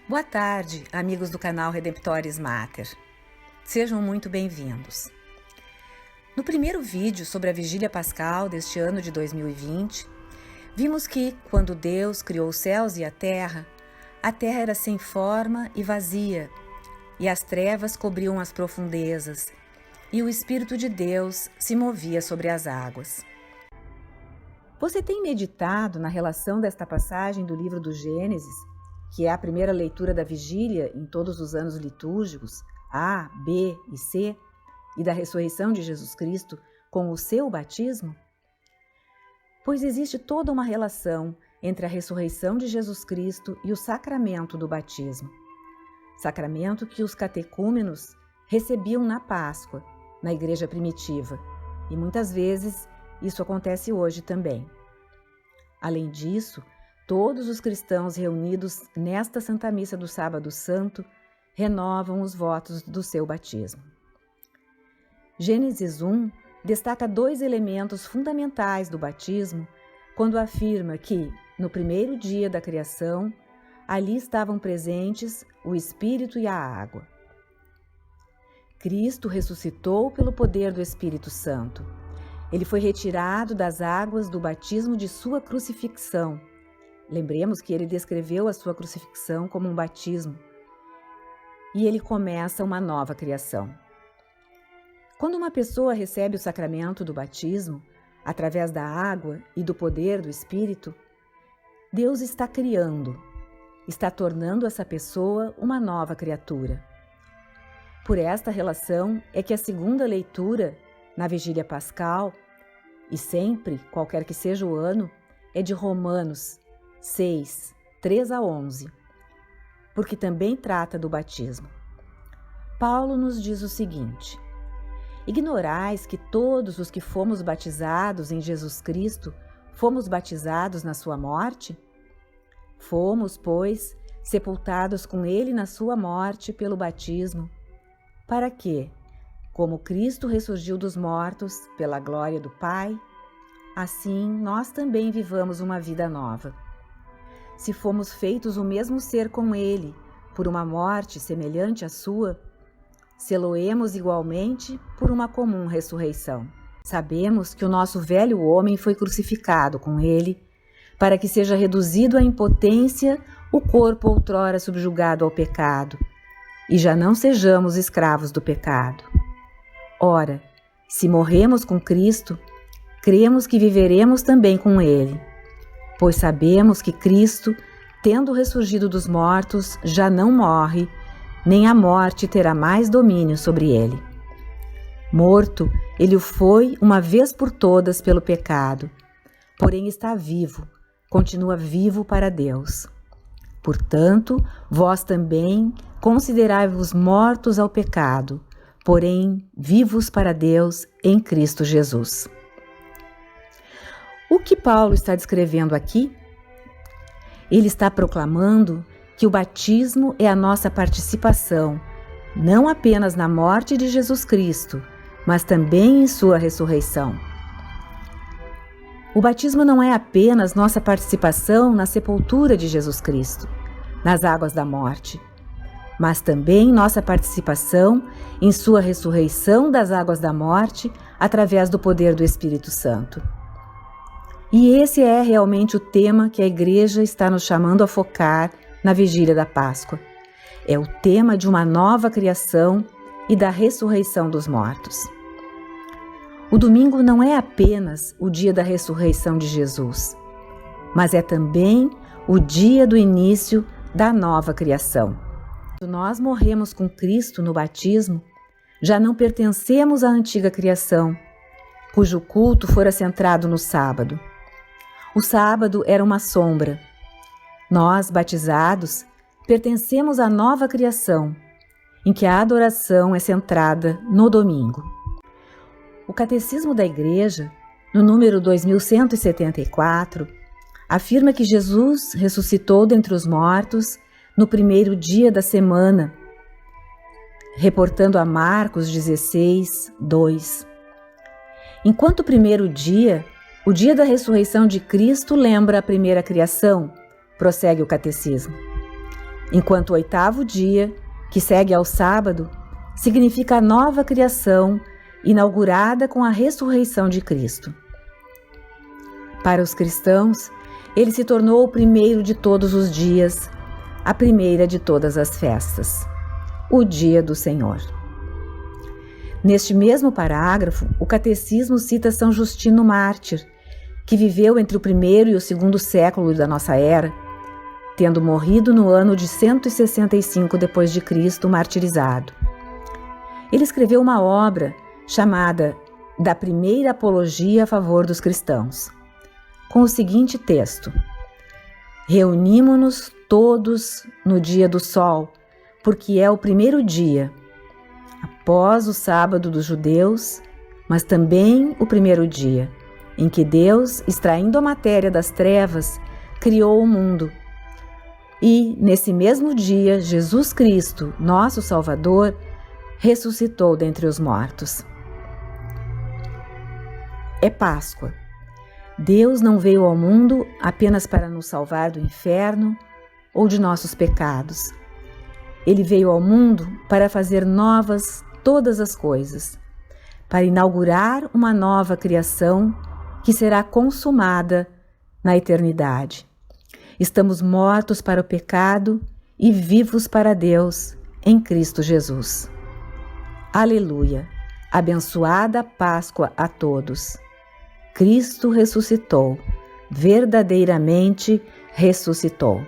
Boa tarde, amigos do canal Redemptoris Mater. Sejam muito bem-vindos. No primeiro vídeo sobre a Vigília Pascal deste ano de 2020, vimos que, quando Deus criou os céus e a terra era sem forma e vazia, e as trevas cobriam as profundezas, e o Espírito de Deus se movia sobre as águas. Você tem meditado na relação desta passagem do livro do Gênesis, que é a primeira leitura da vigília em todos os anos litúrgicos, A, B e C, e da ressurreição de Jesus Cristo com o seu batismo? Pois existe toda uma relação entre a ressurreição de Jesus Cristo e o sacramento do batismo. Sacramento que os catecúmenos recebiam na Páscoa, na igreja primitiva, e muitas vezes isso acontece hoje também. Além disso, todos os cristãos reunidos nesta Santa Missa do Sábado Santo renovam os votos do seu batismo. Gênesis 1 destaca dois elementos fundamentais do batismo quando afirma que, no primeiro dia da criação, ali estavam presentes o Espírito e a água. Cristo ressuscitou pelo poder do Espírito Santo. Ele foi retirado das águas do batismo de sua crucifixão. Lembremos que ele descreveu a sua crucifixão como um batismo. E ele começa uma nova criação. Quando uma pessoa recebe o sacramento do batismo, através da água e do poder do Espírito, Deus está criando, está tornando essa pessoa uma nova criatura. Por esta relação é que a segunda leitura, na Vigília Pascal, e sempre, qualquer que seja o ano, é de Romanos 6, 3 a 11, porque também trata do batismo. Paulo nos diz o seguinte: ignorais que todos os que fomos batizados em Jesus Cristo fomos batizados na sua morte? Fomos, pois, sepultados com ele na sua morte pelo batismo, para que, como Cristo ressurgiu dos mortos pela glória do Pai, assim nós também vivamos uma vida nova. Se fomos feitos o mesmo ser com ele, por uma morte semelhante à sua, sê-lo-emos igualmente por uma comum ressurreição. Sabemos que o nosso velho homem foi crucificado com ele, para que seja reduzido à impotência o corpo outrora subjugado ao pecado, e já não sejamos escravos do pecado. Ora, se morremos com Cristo, cremos que viveremos também com ele, pois sabemos que Cristo, tendo ressurgido dos mortos, já não morre, nem a morte terá mais domínio sobre ele. Morto, ele o foi uma vez por todas pelo pecado, porém está vivo, continua vivo para Deus. Portanto, vós também considerai-vos mortos ao pecado, porém vivos para Deus em Cristo Jesus. O que Paulo está descrevendo aqui? Ele está proclamando que o batismo é a nossa participação, não apenas na morte de Jesus Cristo, mas também em sua ressurreição. O batismo não é apenas nossa participação na sepultura de Jesus Cristo, nas águas da morte, mas também nossa participação em sua ressurreição das águas da morte através do poder do Espírito Santo. E esse é realmente o tema que a Igreja está nos chamando a focar na Vigília da Páscoa. É o tema de uma nova criação e da ressurreição dos mortos. O domingo não é apenas o dia da ressurreição de Jesus, mas é também o dia do início da nova criação. Quando nós morremos com Cristo no batismo, já não pertencemos à antiga criação, cujo culto fora centrado no sábado. O sábado era uma sombra. Nós, batizados, pertencemos à nova criação, em que a adoração é centrada no domingo. O Catecismo da Igreja, no número 2174, afirma que Jesus ressuscitou dentre os mortos no primeiro dia da semana, reportando a Marcos 16, 2. Enquanto o primeiro dia, o dia da ressurreição de Cristo lembra a primeira criação, prossegue o Catecismo. enquanto o 8º dia, que segue ao sábado, significa a nova criação inaugurada com a ressurreição de Cristo. Para os cristãos, ele se tornou o primeiro de todos os dias, a primeira de todas as festas, o dia do Senhor. Neste mesmo parágrafo, o Catecismo cita São Justino Mártir, que viveu entre o 1º e o 2º século da nossa era, tendo morrido no ano de 165 d.C., martirizado. Ele escreveu uma obra chamada Da Primeira Apologia a Favor dos Cristãos, com o seguinte texto: Reunimo-nos todos no dia do sol, porque é o primeiro dia, após o sábado dos judeus, mas também o primeiro dia, em que Deus, extraindo a matéria das trevas, criou o mundo. E, nesse mesmo dia, Jesus Cristo, nosso Salvador, ressuscitou dentre os mortos. É Páscoa. Deus não veio ao mundo apenas para nos salvar do inferno ou de nossos pecados. Ele veio ao mundo para fazer novas todas as coisas, para inaugurar uma nova criação que será consumada na eternidade. Estamos mortos para o pecado e vivos para Deus em Cristo Jesus. Aleluia! Abençoada Páscoa a todos! Cristo ressuscitou, verdadeiramente ressuscitou.